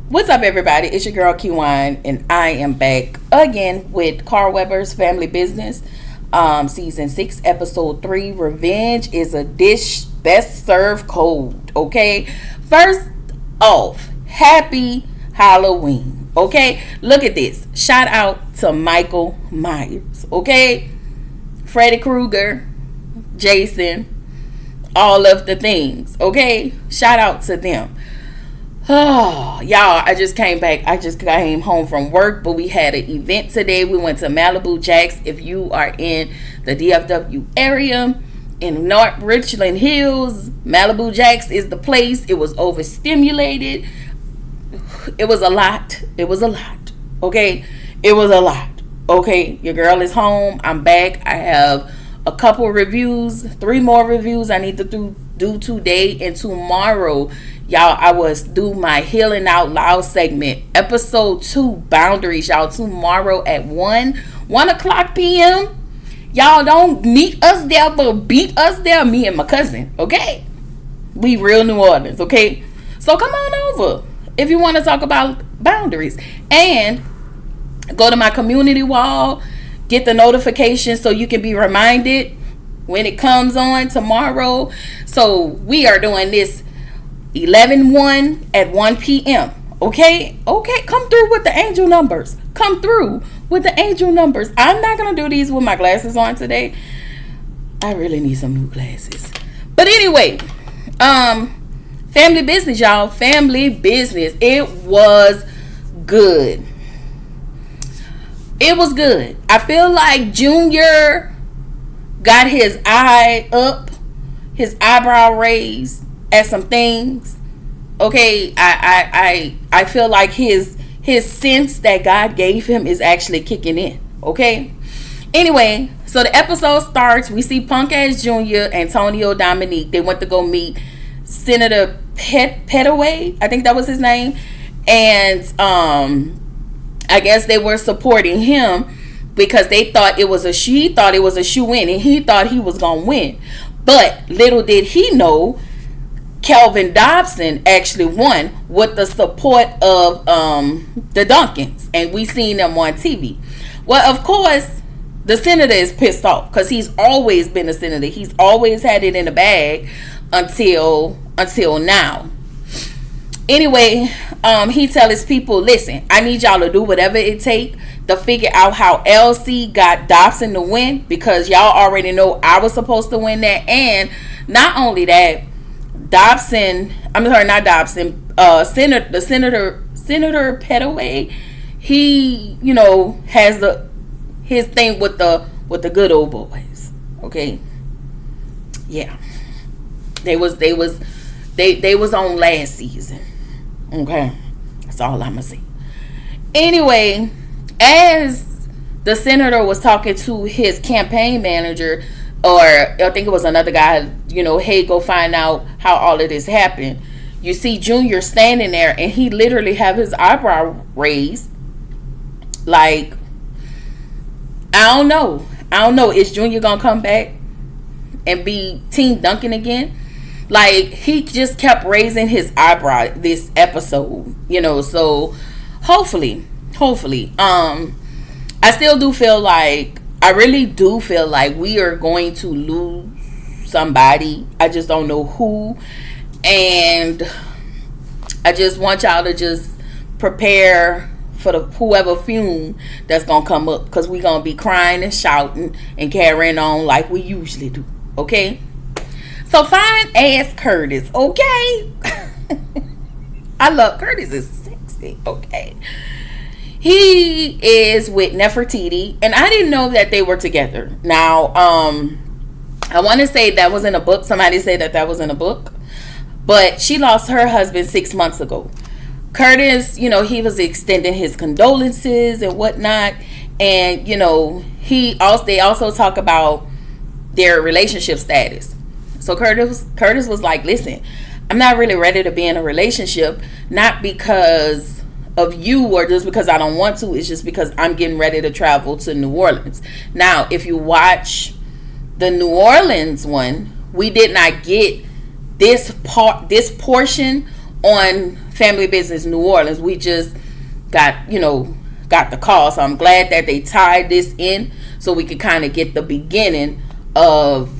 What's up, everybody? It's your girl Q1, and I am back again with Carl Weber's Family Business, season 6, episode 3. Revenge is a dish best served cold. Okay, first off, happy Halloween. Okay, look at this. Shout out to Michael Myers. Okay, Freddy Krueger, Jason, all of the things. Okay, shout out to them. Oh, y'all, I just came back. I just came home from work, but we had an event today. We went to Malibu Jacks. If you are in the DFW area, in North Richland Hills, Malibu Jacks is the place. It was overstimulated. It was a lot. Okay? It was a lot. Okay? Your girl is home. I'm back. I have a couple reviews, 3 more reviews I need to do today and tomorrow. Y'all, I was do my Healing Out Loud segment, episode 2, Boundaries, y'all, tomorrow at 1 o'clock p.m. Y'all don't meet us there, but beat us there, me and my cousin, okay? We real New Orleans, okay? So come on over if you want to talk about boundaries. And go to my community wall, get the notification so you can be reminded when it comes on tomorrow. So we are doing this 11/1 at 1 p.m. Okay, come through with the angel numbers. I'm not gonna do these with my glasses on today. I really need some new glasses. But anyway, family business, y'all. Family business. It was good. I feel like Junior got his eye up, his eyebrow raised at some things. Okay, I feel like his sense that God gave him is actually kicking in. Okay, anyway, so the episode starts. We see Punk Ass Junior, Antonio Dominique. They went to go meet Senator Pettaway, I think that was his name, and I guess they were supporting him because they thought it was a shoe-in, and he thought he was gonna win. But little did he know, Kelvin Dobson actually won with the support of the Duncans, and we seen them on TV. Well, of course, the senator is pissed off because he's always been a senator. He's always had it in the bag until now. Anyway, he tell his people, listen, I need y'all to do whatever it takes to figure out how LC got Dobson to win, because y'all already know I was supposed to win that. And not only that, Senator Pettaway, he, has his thing with the good old boys. Okay. Yeah. They was on last season. Okay. That's all I'm gonna say. Anyway, as the senator was talking to his campaign manager, or I think it was another guy, hey, go find out how all of this happened. You see Junior standing there, and he literally have his eyebrow raised. Like, I don't know. Is Junior gonna come back and be Team Duncan again? Like, he just kept raising his eyebrow this episode, so hopefully, I still do feel like, I really do feel like we are going to lose somebody. I just don't know who. And I just want y'all to just prepare for whoever fume that's going to come up. Because we're going to be crying and shouting and carrying on like we usually do. Okay? So fine ass Curtis. Okay? I love Curtis. Is sexy. Okay? He is with Nefertiti, and I didn't know that they were together. Now, I want to say that was in a book. Somebody said that was in a book, but she lost her husband 6 months ago. Curtis, he was extending his condolences and whatnot, and they also talk about their relationship status. So Curtis was like, listen, I'm not really ready to be in a relationship, not because of you or just because I don't want to. It's just because I'm getting ready to travel to New Orleans. Now, if you watch the New Orleans one, we did not get this portion on Family Business New Orleans. We just got the call, so I'm glad that they tied this in so we could kind of get the beginning of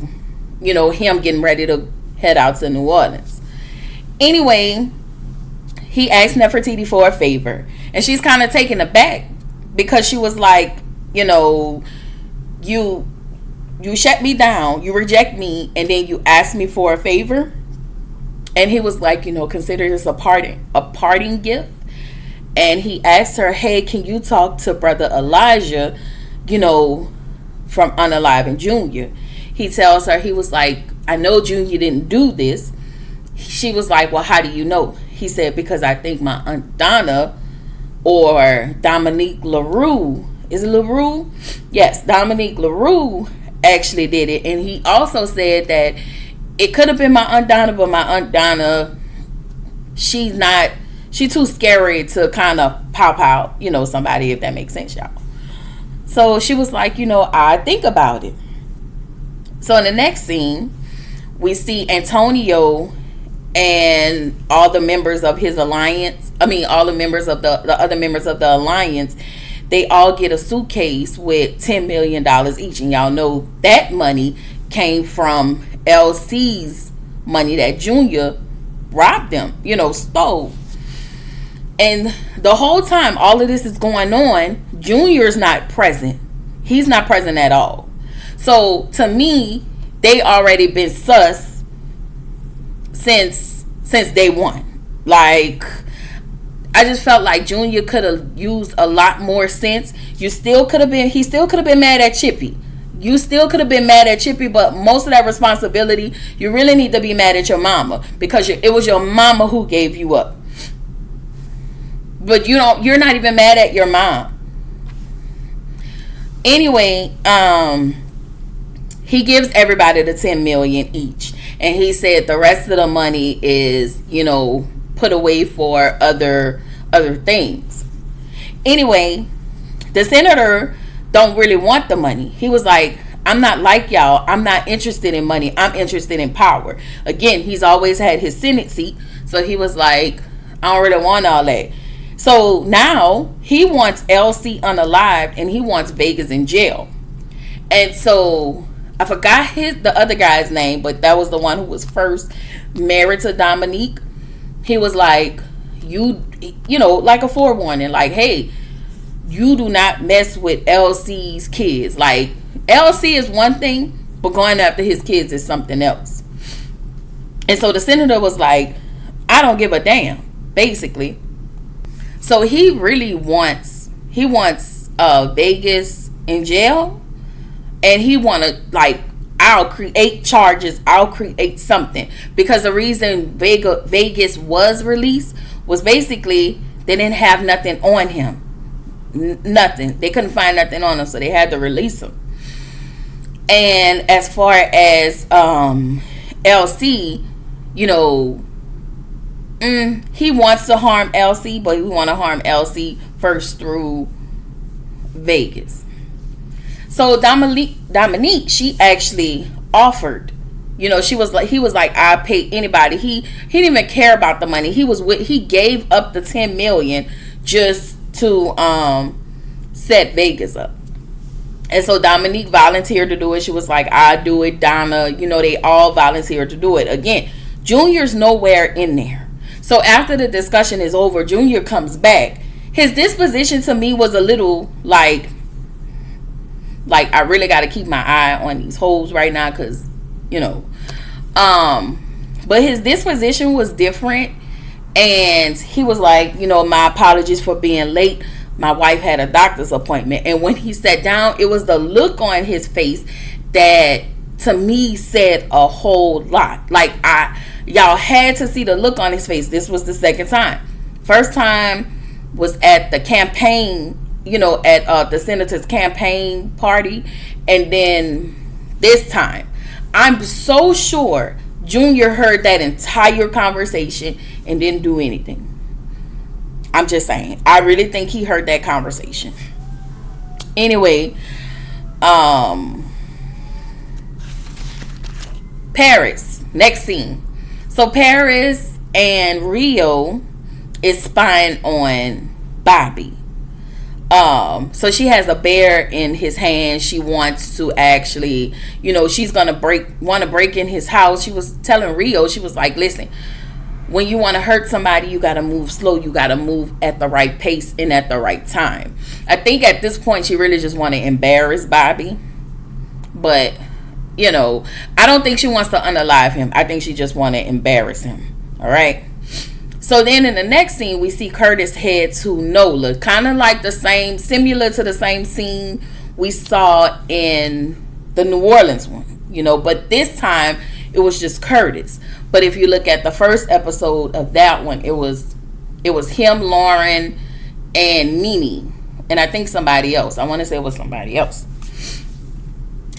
him getting ready to head out to New Orleans. Anyway, he asked Nefertiti for a favor, and she's kind of taken aback because she was like, you shut me down, you reject me, and then you ask me for a favor. And he was like, consider this a parting gift. And he asked her, hey, can you talk to Brother Elijah, from Unaliving Jr.? He tells her, he was like, I know Junior didn't do this. She was like, well, how do you know? He said, because I think my Aunt Donna or Dominique LaRue, is it LaRue? Yes, Dominique LaRue actually did it. And he also said that it could have been my Aunt Donna, but my Aunt Donna, she too scary to kind of pop out, somebody, if that makes sense, y'all. So she was like, I think about it. So in the next scene, we see Antonio and all the members of his alliance. All the members of the other members of the alliance. They all get a suitcase with $10 million each. And y'all know that money came from LC's money that Junior robbed them, stole. And the whole time all of this is going on, Junior's not present. He's not present at all. So to me, they already been sus since day one. Like, I just felt like Junior could have used a lot more sense. He still could have been mad at Chippy. You still could have been mad at Chippy, but most of that responsibility, you really need to be mad at your mama, because it was your mama who gave you up. But you're not even mad at your mom. Anyway, he gives everybody the $10 million each, and he said the rest of the money is, put away for other things. Anyway, the senator don't really want the money. He was like, I'm not like y'all. I'm not interested in money. I'm interested in power. Again, he's always had his Senate seat, so he was like, I don't really want all that. So now he wants LC unalived, and he wants Vegas in jail. And so I forgot the other guy's name, but that was the one who was first married to Dominique. He was like, like a forewarning, like, hey, you do not mess with LC's kids. Like, LC is one thing, but going after his kids is something else. And so the senator was like, I don't give a damn, basically. So he really wants Vegas in jail, and he want to, like, I'll create charges, I'll create something, because the reason Vegas was released was basically they didn't have nothing on him. Nothing. They couldn't find nothing on him, so they had to release him. And as far as LC, he wants to harm LC, but we want to harm LC first through Vegas. So Dominique, she actually offered, he was like, I pay anybody. He didn't even care about the money. He gave up the $10 million just to set Vegas up. And so Dominique volunteered to do it. She was like, I do it. Donna, they all volunteered to do it. Again, Junior's nowhere in there. So after the discussion is over, Junior comes back. His disposition to me was a little like I really got to keep my eye on these hoes right now, because, but his disposition was different. And he was like, my apologies for being late. My wife had a doctor's appointment. And when he sat down, it was the look on his face that to me said a whole lot. Like, y'all had to see the look on his face. This was the second time. First time was at the campaign, at the senator's campaign party. And then this time, I'm so sure Junior heard that entire conversation and didn't do anything. I'm just saying. I really think he heard that conversation. Anyway, Paris. Next scene. So Paris and Rio is spying on Bobby. So she has a bear in his hand. She wants to actually, she's gonna want to break in his house. She was telling Rio, she was like, listen, when you want to hurt somebody, you got to move slow. You got to move at the right pace and at the right time. I think at this point, she really just want to embarrass Bobby. But, I don't think she wants to unalive him. I think she just want to embarrass him. All right. So then in the next scene, we see Curtis head to NOLA. Kind of like similar to the same scene we saw in the New Orleans one. But this time, it was just Curtis. But if you look at the first episode of that one, it was him, Lauren, and Nene, and I think somebody else. I want to say it was somebody else.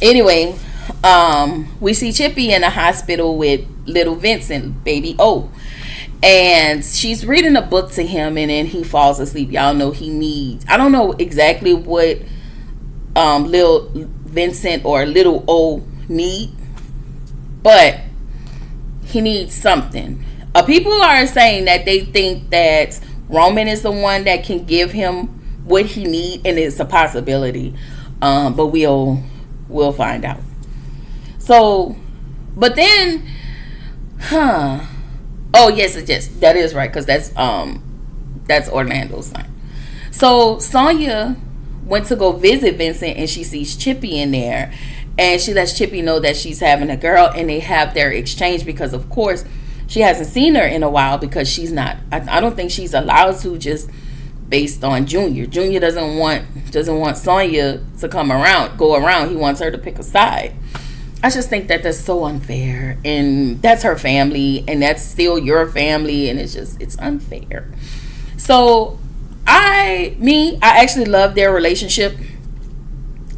Anyway, we see Chippy in the hospital with little Vincent, baby O, and she's reading a book to him, and then he falls asleep. Y'all know he needs. I don't know exactly what little Vincent or little O need, but he needs something. People are saying that they think that Roman is the one that can give him what he needs, and it's a possibility. But we'll find out. So, but then, oh yes, that is right, because that's Orlando's son. So Sonya went to go visit Vincent, and she sees Chippy in there. And she lets Chippy know that she's having a girl, and they have their exchange because, of course, she hasn't seen her in a while because she's not. I don't think she's allowed to, just based on Junior. Junior doesn't want Sonya to go around. He wants her to pick a side. I just think that that's so unfair, and that's her family, and that's still your family, and it's unfair. So I actually love their relationship.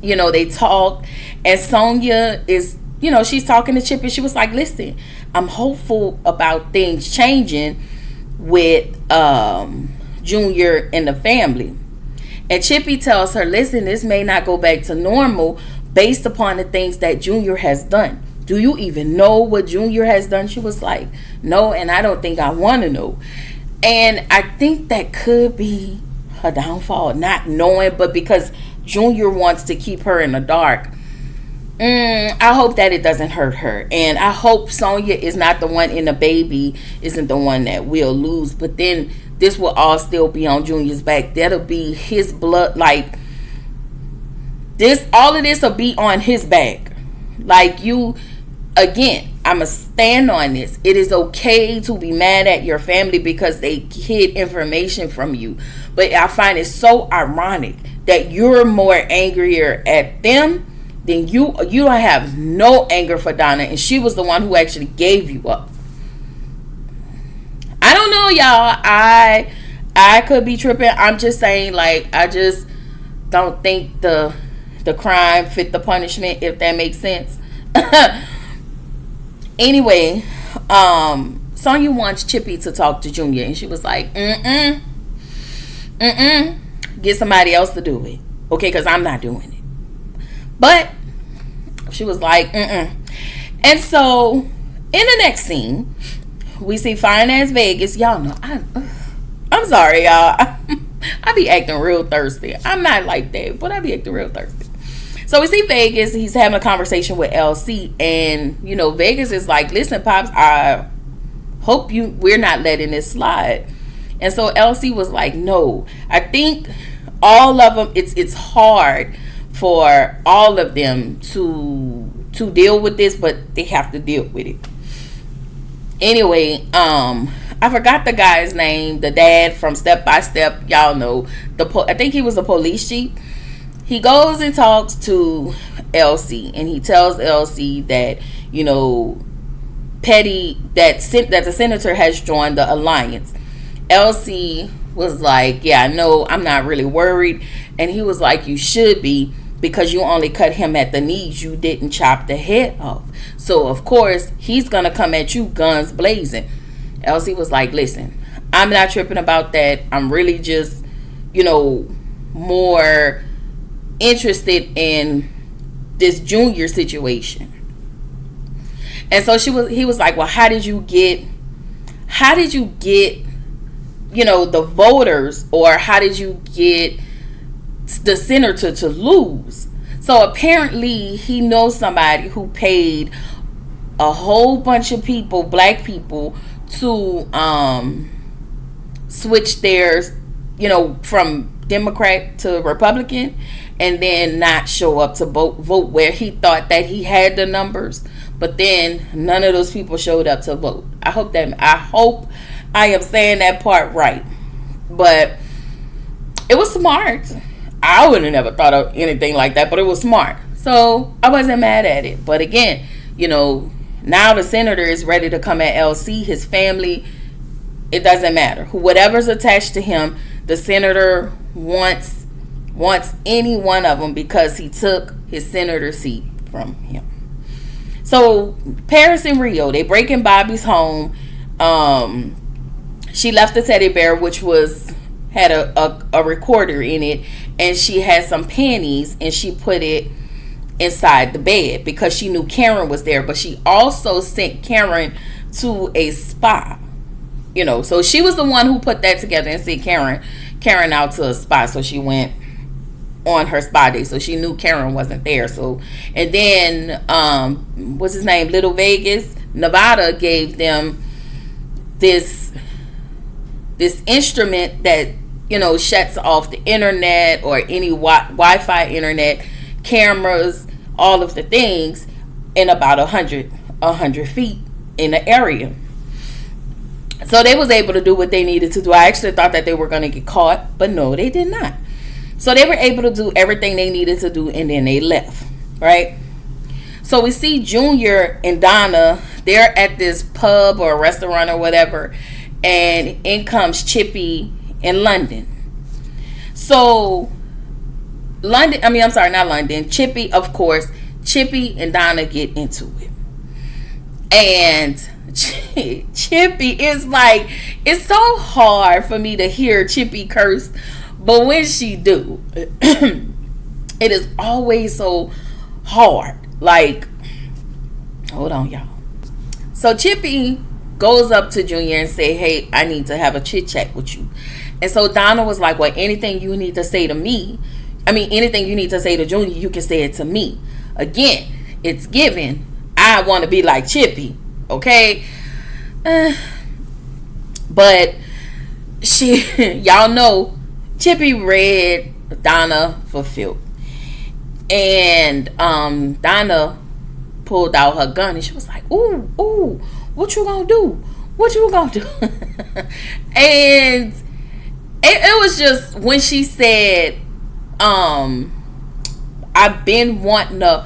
They talk. And Sonya is, she's talking to Chippy. She was like, listen, I'm hopeful about things changing with Junior and the family. And Chippy tells her, listen, this may not go back to normal based upon the things that Junior has done. Do you even know what Junior has done? She was like, no, and I don't think I want to know. And I think that could be her downfall, not knowing, but because Junior wants to keep her in the dark. I hope that it doesn't hurt her, and I hope Sonya is not the one, and the baby isn't the one that we'll lose. But then this will all still be on Junior's back. That'll be his blood. Like this, all of this will be on his back. Like again, I'ma stand on this. It is okay to be mad at your family because they hid information from you, but I find it so ironic that you're more angrier at them. Then you don't have no anger for Donna, and she was the one who actually gave you up. I don't know, y'all. I could be tripping. I'm just saying, like, I just don't think the crime fit the punishment, if that makes sense. Anyway, Sonya wants Chippy to talk to Junior, and she was like, get somebody else to do it, okay? Because I'm not doing it. But she was like, And so, in the next scene, we see Fine Ass Vegas. Y'all know, I'm sorry, y'all. I be acting real thirsty. I'm not like that, but I be acting real thirsty. So we see Vegas. He's having a conversation with LC. And, Vegas is like, listen, Pops, I hope we're not letting this slide. And so LC was like, no. I think all of them, it's hard for all of them to deal with this, but they have to deal with it. Anyway, I forgot the guy's name, the dad from Step by Step. Y'all know, I think he was a police chief. He goes and talks to LC, and he tells LC that, Petty, that the senator has joined the alliance. LC was like, yeah, no, I'm not really worried. And he was like, you should be, because you only cut him at the knees. You didn't chop the head off. So, of course, he's going to come at you guns blazing. LC was like, listen, I'm not tripping about that. I'm really just, more interested in this Junior situation. And so he was like, well, how did you get the voters, or how did you get the senator to lose? So apparently he knows somebody who paid a whole bunch of people, black people, to switch theirs, from Democrat to Republican, and then not show up to vote where he thought that he had the numbers, but then none of those people showed up to vote. I hope I am saying that part right, but it was smart. I would have never thought of anything like that, but it was smart, so I wasn't mad at it. But again, now the senator is ready to come at LC, his family. It doesn't matter. Whatever's attached to him, the senator wants any one of them because he took his senator seat from him. So Paris and Rio, they break in Bobby's home. She left the teddy bear, which had a recorder in it, and she had some panties, and she put it inside the bed because she knew Karen was there. But she also sent Karen to a spa. So she was the one who put that together and sent Karen out to a spa. So she went on her spa day, so she knew Karen wasn't there. So, and then what's his name, Little Vegas, Nevada, gave them this instrument that shuts off the internet or any Wi-Fi internet, cameras, all of the things in about 100 feet in the area. So they was able to do what they needed to do. I actually thought that they were going to get caught, but no, they did not. So they were able to do everything they needed to do, and then they left, right? So we see Junior and Donna, they're at this pub or restaurant or whatever, and in comes Chippy and London. So Chippy, of course, Chippy and Donna get into it. And Chippy is like, it's so hard for me to hear Chippy curse, but when she do, it is always so hard. Like, hold on, y'all. So Chippy goes up to Junior and say, hey, I need to have a chit chat with you. And so Donna was like, well, anything you need to say to me, anything you need to say to Junior, you can say it to me. Again, it's given. I want to be like Chippy, okay? But y'all know, Chippy read Donna for filth. And Donna pulled out her gun and she was like, ooh, what you gonna do? What you gonna do? And it was just when she said, I've been wanting to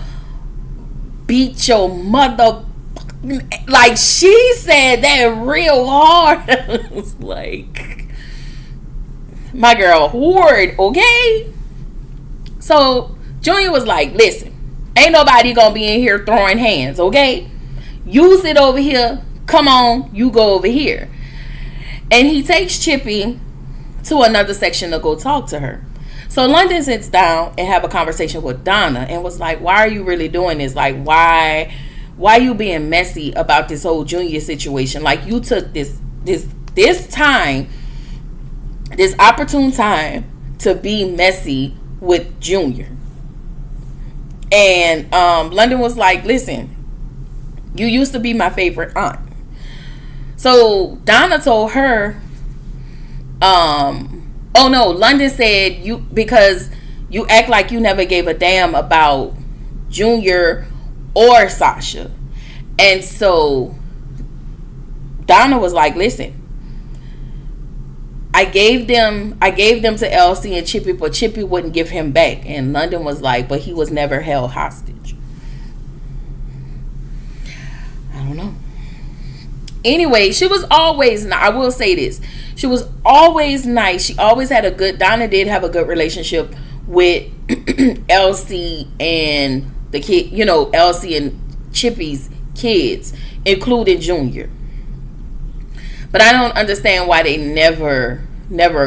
beat your mother. Like, she said that real hard. I was like, my girl whored, okay? So Junior was like, listen, ain't nobody gonna be in here throwing hands, okay? You sit over here. Come on, you go over here. And he takes Chippy to another section to go talk to her. So London sits down and have a conversation with Donna and was like, why are you really doing this? Like, why you being messy about this whole Junior situation? Like, you took this time, this opportune time to be messy with Junior. And London was like, listen, you used to be my favorite aunt. So Donna told her, oh no, London said, because you act like you never gave a damn about Junior or Sasha. And so Donna was like, listen, I gave them to LC and Chippy, but Chippy wouldn't give him back. And London was like, but he was never held hostage. I don't know. Anyway, she was always, I will say this, she was always nice. She always had Donna did have a good relationship with LC and the kid, LC and Chippy's kids, including Junior. But I don't understand why they never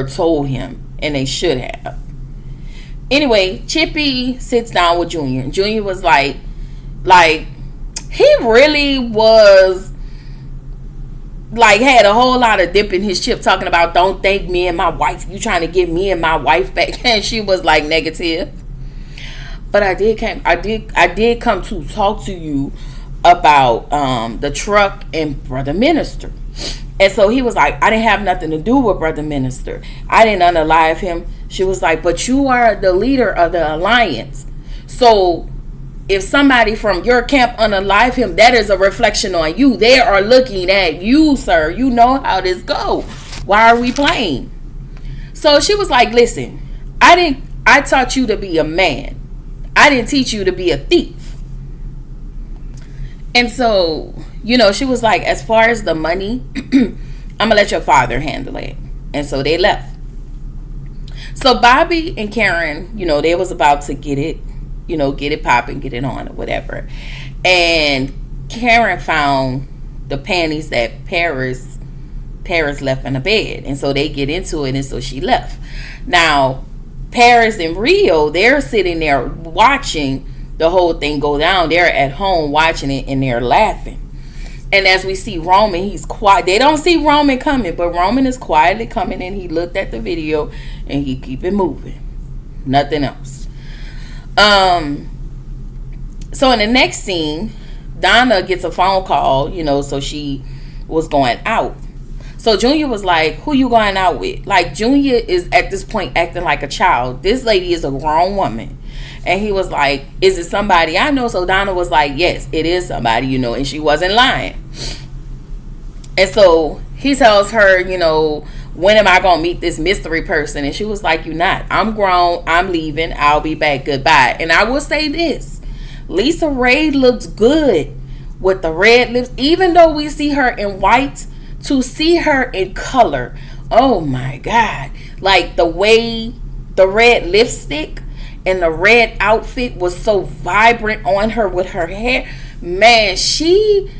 told him, and they should have. Anyway, Chippy sits down with Junior, and Junior was like he really was like had a whole lot of dip in his chip, talking about don't thank me and my wife. You trying to get me and my wife back? And she was like negative. But I did come to talk to you about the truck and Brother Minister. And so he was like, I didn't have nothing to do with Brother Minister. I didn't unalive him. She was like, but you are the leader of the alliance. So if somebody from your camp unalive him, that is a reflection on you. They are looking at you, sir. You know how this go. Why are we playing? So she was like, listen, I taught you to be a man. I didn't teach you to be a thief. And so, she was like, as far as the money, I'm going to let your father handle it. And so they left. So Bobby and Karen, they was about to get it popping, get it on or whatever. And Karen found the panties that Paris left in the bed. And so they get into it, and so she left. Now, Paris and Rio, they're sitting there watching the whole thing go down. They're at home watching it, and they're laughing. And as we see Roman, he's quiet. They don't see Roman coming, but Roman is quietly coming, and he looked at the video, and he keep it moving. Nothing else. So in the next scene, Donna gets a phone call, so she was going out. So Junior was like, who you going out with? Like, Junior is at this point acting like a child. This lady is a grown woman. And he was like, is it somebody I know? So Donna was like, yes, it is somebody, and she wasn't lying. And so he tells her, when am I going to meet this mystery person? And she was like, you're not. I'm grown. I'm leaving. I'll be back. Goodbye. And I will say this. Lisa Ray looks good with the red lips. Even though we see her in white, to see her in color, oh my God. Like the way the red lipstick and the red outfit was so vibrant on her with her hair. Man, Lisa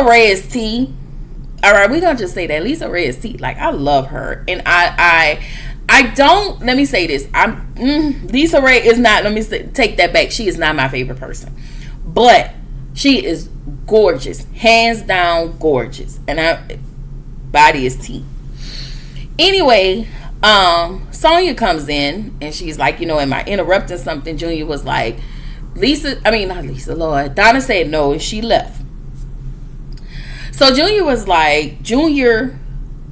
Ray is tea. All right, we're going to just say that. Lisa Ray is tea. Like, I love her. And I don't, let me say this. Lisa Ray is not, take that back. She is not my favorite person. But she is gorgeous. Hands down gorgeous. And body is tea. Anyway, Sonia comes in and she's like, am I interrupting something? Junior was like, Donna said no, and she left. So Junior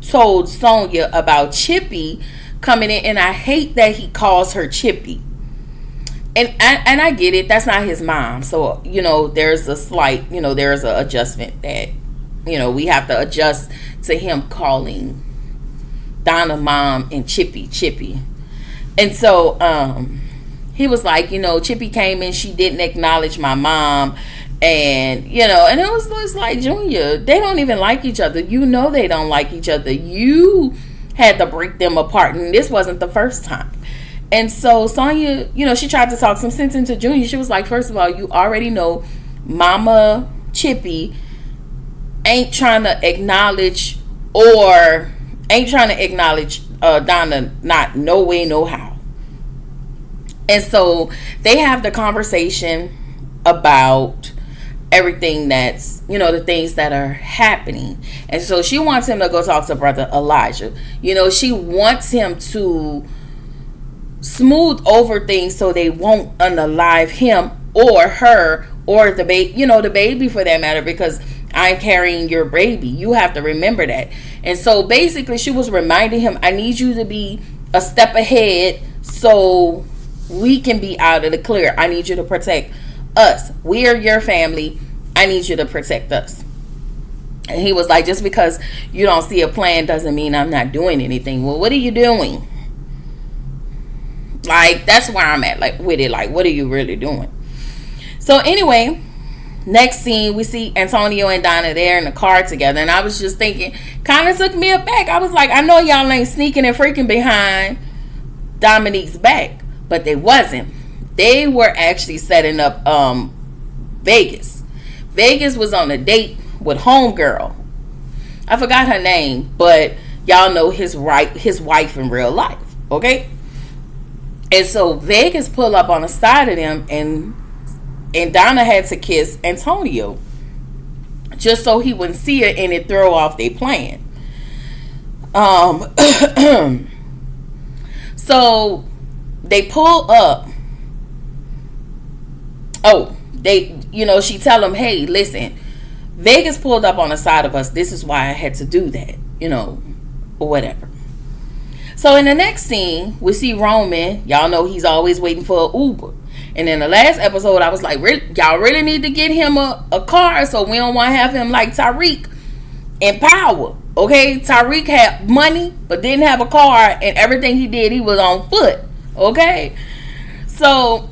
told Sonia about Chippy coming in, and I hate that he calls her Chippy. And I get it, that's not his mom. So, there's a slight, there's an adjustment that, we have to adjust to him calling Donna mom and Chippy. And so he was like, Chippy came in, she didn't acknowledge my mom. And, and it was like, Junior, they don't even like each other. They don't like each other. You had to break them apart. And this wasn't the first time. And so Sonia, she tried to talk some sense into Junior. She was like, first of all, you already know Mama Chippy ain't trying to acknowledge Donna, not no way, no how. And so they have the conversation about everything that's, the things that are happening. And so she wants him to go talk to Brother Elijah. She wants him to smooth over things so they won't unalive him or her or the baby, the baby for that matter, because I'm carrying your baby. You have to remember that. And so basically she was reminding him, I need you to be a step ahead so we can be out of the clear. I need you to protect us. We are your family. I need you to protect us. And he was like, just because you don't see a plan doesn't mean I'm not doing anything. Well, what are you doing? Like, that's where I'm at, like, with it. Like, what are you really doing? So anyway, next scene, we see Antonio and Donna there in the car together. And I was just thinking, kind of took me aback. I was like, I know y'all ain't sneaking and freaking behind Dominique's back. But they wasn't. They were actually setting up Vegas. Vegas was on a date with homegirl. I forgot her name, but y'all know his wife in real life. Okay? And so Vegas pulled up on the side of them, and Donna had to kiss Antonio. just so he wouldn't see it and it throw off their plan. So they pull up. Oh, she tell him, hey, listen, Vegas pulled up on the side of us. This is why I had to do that, or whatever. So in the next scene, we see Roman. Y'all know he's always waiting for an Uber. And in the last episode, I was like, y'all really need to get him a car so we don't want to have him like Tariq in Power. Okay? Tariq had money but didn't have a car, and everything he did, he was on foot. Okay? So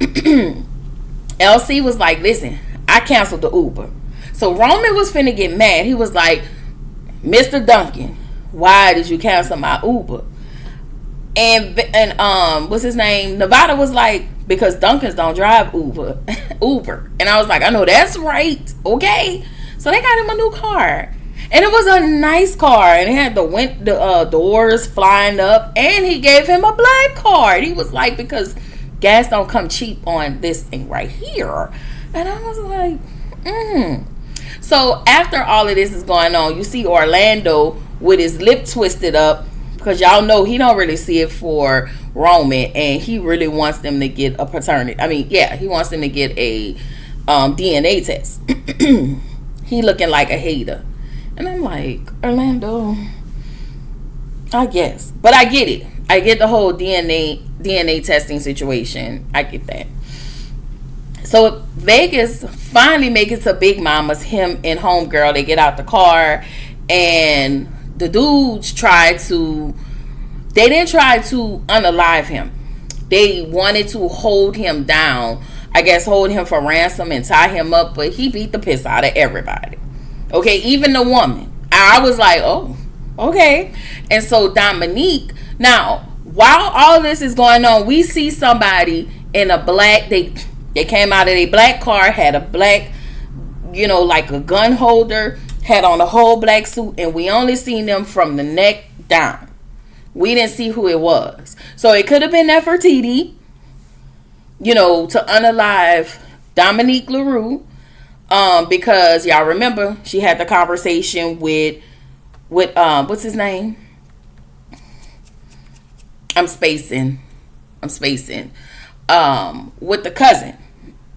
LC was like, listen, I canceled the Uber. So Roman was finna get mad. He was like, Mr. Duncan, why did you cancel my Uber? And what's his name? Nevada was like, because Duncans don't drive Uber. And I was like, I know that's right. Okay. So they got him a new car. And it was a nice car. And it had the doors flying up. And he gave him a black card. He was like, because gas don't come cheap on this thing right here. And I was like, So after all of this is going on, you see Orlando with his lip twisted up. Because y'all know he don't really see it for Roman, and he really wants them to get a paternity. He wants them to get a DNA test. He looking like a hater. And I'm like, Orlando, I guess. But I get it. I get the whole DNA testing situation. I get that. So Vegas finally makes it to Big Mama's, him and Homegirl. They get out the car, and the dudes they didn't try to unalive him. They wanted to hold him down. I guess hold him for ransom and tie him up, but he beat the piss out of everybody. Okay, even the woman. I was like, oh, okay. And so Dominique, now, while all this is going on, we see somebody in a black, they came out of a black car, had a black, like a gun holder, had on a whole black suit, and we only seen them from the neck down. We didn't see who it was. So it could have been Nefertiti, to unalive Dominique LaRue, because y'all remember she had the conversation with what's his name? I'm spacing. With the cousin.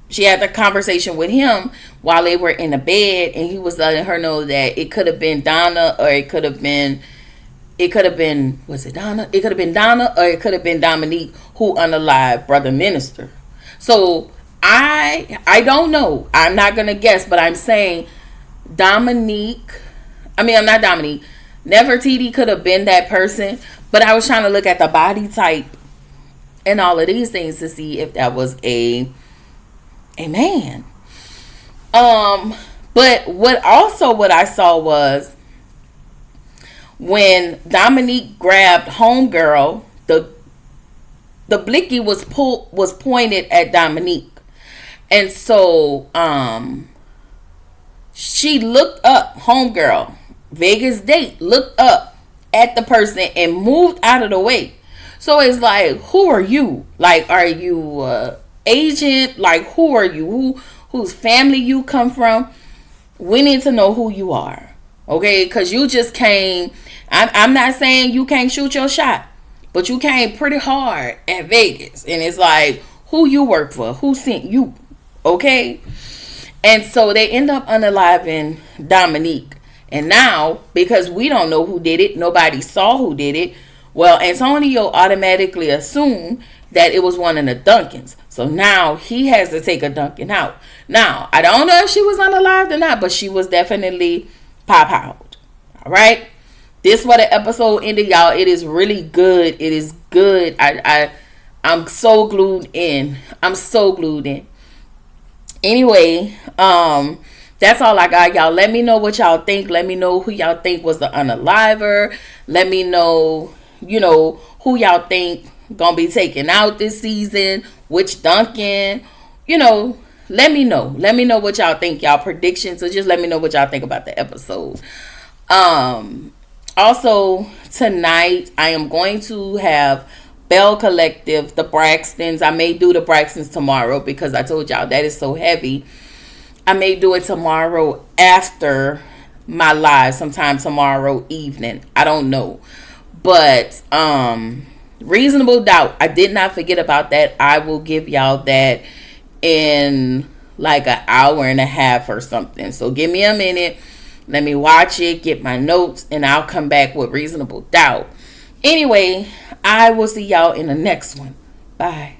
She had the conversation with him while they were in the bed, and he was letting her know that it could have been Donna, or it could have been, was it Donna? It could have been Donna, or it could have been Dominique who unalived Brother Minister. So I don't know. I'm not gonna guess, but I'm saying Nefertiti could have been that person, but I was trying to look at the body type and all of these things to see if that was a man. But what I saw was when Dominique grabbed Homegirl, the blicky was pointed at Dominique. And so she looked up, Homegirl, Vegas date, looked up at the person and moved out of the way. So it's like, who are you? Like, are you agent? Like, who are you? Whose family you come from? We need to know who you are. Okay? Because you just came. I'm not saying you can't shoot your shot, but you came pretty hard at Vegas. And it's like, who you work for? Who sent you? Okay? And so they end up unaliving Dominique. And now, because we don't know who did it, nobody saw who did it, well, Antonio automatically assumed that it was one of the Duncans. So now he has to take a Duncan out. Now, I don't know if she was unalived or not, but she was definitely pop out. All right? This what the episode ended, y'all. It is really good. It is good. I'm so glued in. Anyway, that's all I got, y'all. Let me know what y'all think. Let me know who y'all think was the unaliver. Let me know, who y'all think gonna be taken out this season. Which Duncan, let me know. Let me know what y'all think, y'all predictions. So just let me know what y'all think about the episode. Also, tonight, I am going to have Bell Collective, the Braxtons. I may do the Braxtons tomorrow because I told y'all that is so heavy. I may do it tomorrow after my live, sometime tomorrow evening. I don't know. But Reasonable Doubt, I did not forget about that. I will give y'all that in like an hour and a half or something. So give me a minute. Let me watch it, get my notes, and I'll come back with Reasonable Doubt. Anyway, I will see y'all in the next one. Bye.